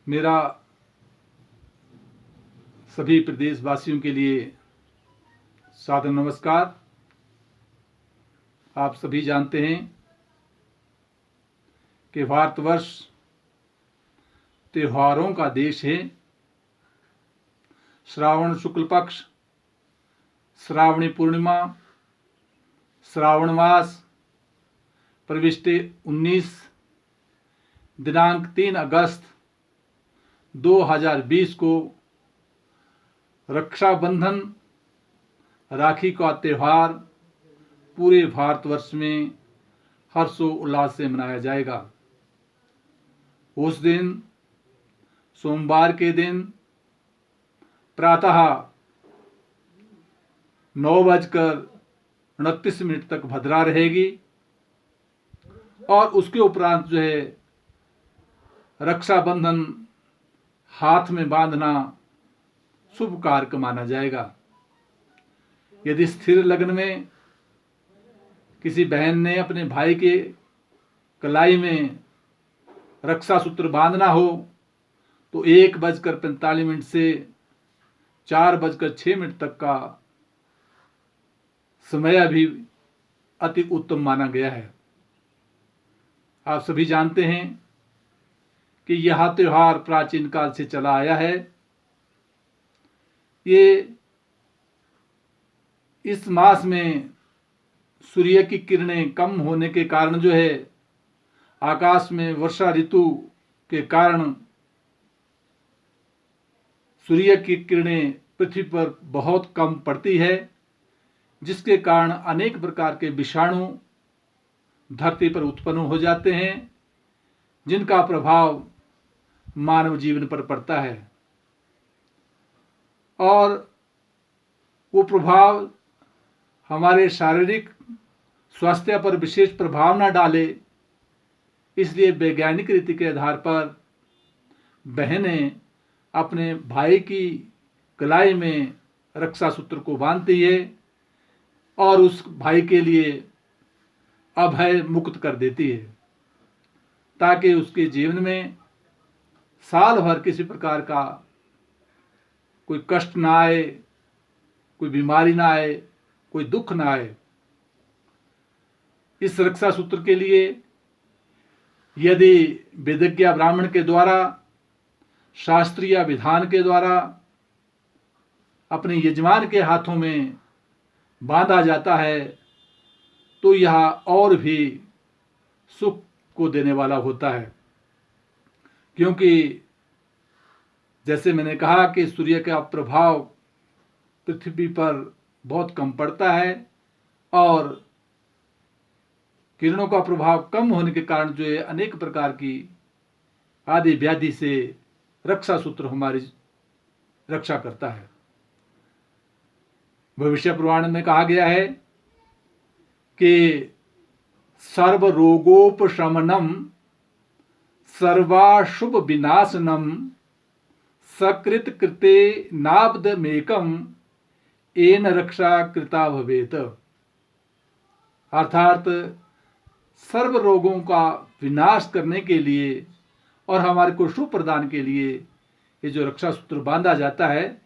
मेरा सभी प्रदेशवासियों के लिए सादर नमस्कार। आप सभी जानते हैं कि भारतवर्ष त्योहारों का देश है। श्रावण शुक्ल पक्ष, श्रावणी पूर्णिमा, श्रावण मास प्रविष्टि 19 दिनांक 3 अगस्त 2020 को रक्षाबंधन राखी का त्यौहार पूरे भारतवर्ष में हर्षोल्लास से मनाया जाएगा। उस दिन सोमवार के दिन प्रातः 9:29 तक भद्रा रहेगी और उसके उपरांत जो है रक्षाबंधन हाथ में बांधना शुभ कारक माना जाएगा। यदि स्थिर लग्न में किसी बहन ने अपने भाई के कलाई में रक्षा सूत्र बांधना हो तो 1:45 से 4:06 तक का समय भी अति उत्तम माना गया है। आप सभी जानते हैं कि यह त्योहार प्राचीन काल से चला आया है। ये इस मास में सूर्य की किरणें कम होने के कारण जो है आकाश में वर्षा ऋतु के कारण सूर्य की किरणें पृथ्वी पर बहुत कम पड़ती है, जिसके कारण अनेक प्रकार के विषाणु धरती पर उत्पन्न हो जाते हैं, जिनका प्रभाव मानव जीवन पर पड़ता है और वो प्रभाव हमारे शारीरिक स्वास्थ्य पर विशेष प्रभाव न डाले, इसलिए वैज्ञानिक रीति के आधार पर बहनें अपने भाई की कलाई में रक्षा सूत्र को बांधती है और उस भाई के लिए अभय मुक्त कर देती है, ताकि उसके जीवन में साल भर किसी प्रकार का कोई कष्ट ना आए, कोई बीमारी ना आए, कोई दुख ना आए। इस रक्षा सूत्र के लिए यदि वेदज्ञ ब्राह्मण के द्वारा शास्त्रीय विधान के द्वारा अपने यजमान के हाथों में बांधा जाता है तो यह और भी सुख को देने वाला होता है, क्योंकि जैसे मैंने कहा कि सूर्य का प्रभाव पृथ्वी पर बहुत कम पड़ता है और किरणों का प्रभाव कम होने के कारण जो है अनेक प्रकार की आदि व्याधि से रक्षा सूत्र हमारी रक्षा करता है। भविष्य पुराण में कहा गया है कि सर्व रोगोपशमनम सर्वाशुभ विनाशनम सकृत कृते नाब्दमेकम एन रक्षा कृता भवेत। अर्थात सर्व रोगों का विनाश करने के लिए और हमारे को शुभ प्रदान के लिए ये जो रक्षा सूत्र बांधा जाता है,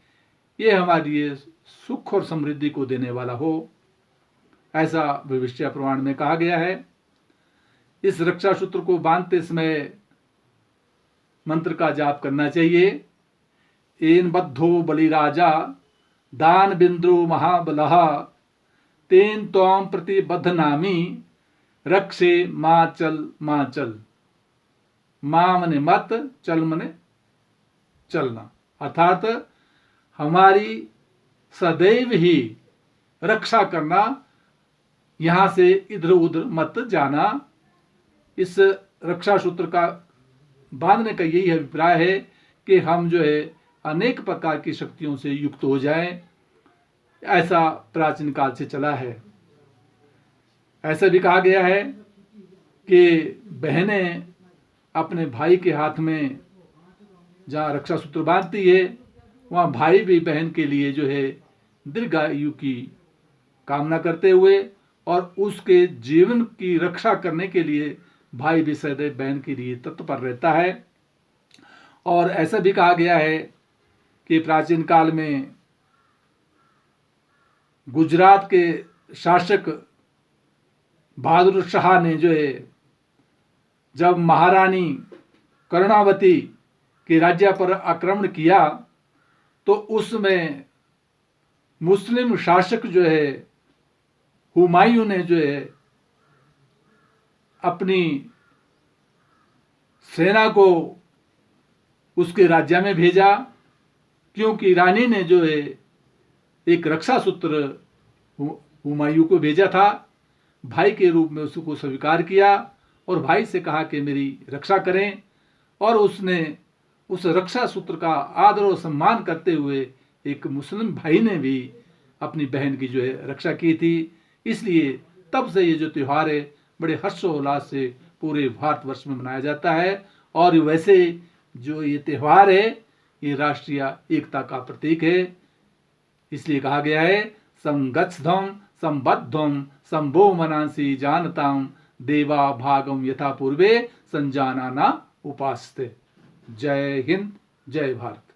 ये हमारे लिए सुख और समृद्धि को देने वाला हो, ऐसा भविष्य पुराण में कहा गया है। इस रक्षा सूत्र को बांधते समय मंत्र का जाप करना चाहिए। एन बद्धो बलिराजा दान बिंद्रो महाबलः तेन त्वां प्रति बद्धनामि रक्षे मां चल मां चल। मां मने मत, चल मने चलना, अर्थात हमारी सदैव ही रक्षा करना, यहां से इधर उधर मत जाना। इस रक्षा सूत्र का बांधने का यही अभिप्राय है कि हम जो है अनेक प्रकार की शक्तियों से युक्त हो जाएं। ऐसा प्राचीन काल से चला है। ऐसा भी कहा गया है कि बहनें अपने भाई के हाथ में जहाँ रक्षा सूत्र बांधती है, वहाँ भाई भी बहन के लिए जो है दीर्घायु की कामना करते हुए और उसके जीवन की रक्षा करने के लिए भाई भी सदैव बहन के लिए तत्पर रहता है। और ऐसा भी कहा गया है कि प्राचीन काल में गुजरात के शासक बहादुर शाह ने जो है जब महारानी कर्णावती के राज्य पर आक्रमण किया तो उसमें मुस्लिम शासक जो है हुमायूं ने जो है अपनी सेना को उसके राज्य में भेजा, क्योंकि रानी ने जो है एक रक्षा सूत्र हुमायूं को भेजा था, भाई के रूप में उसको स्वीकार किया और भाई से कहा कि मेरी रक्षा करें, और उसने उस रक्षा सूत्र का आदर और सम्मान करते हुए एक मुस्लिम भाई ने भी अपनी बहन की जो है रक्षा की थी। इसलिए तब से ये जो त्यौहार है बड़े हर्षोल्लास से पूरे भारतवर्ष में मनाया जाता है। और वैसे जो ये त्यौहार है ये राष्ट्रीय एकता का प्रतीक है। इसलिए कहा गया है संगच्छध्वं संबद्धं संभो मनांसि जानतां देवा भागम यथा पूर्वे संजानाना उपास्ते। जय हिंद, जय भारत।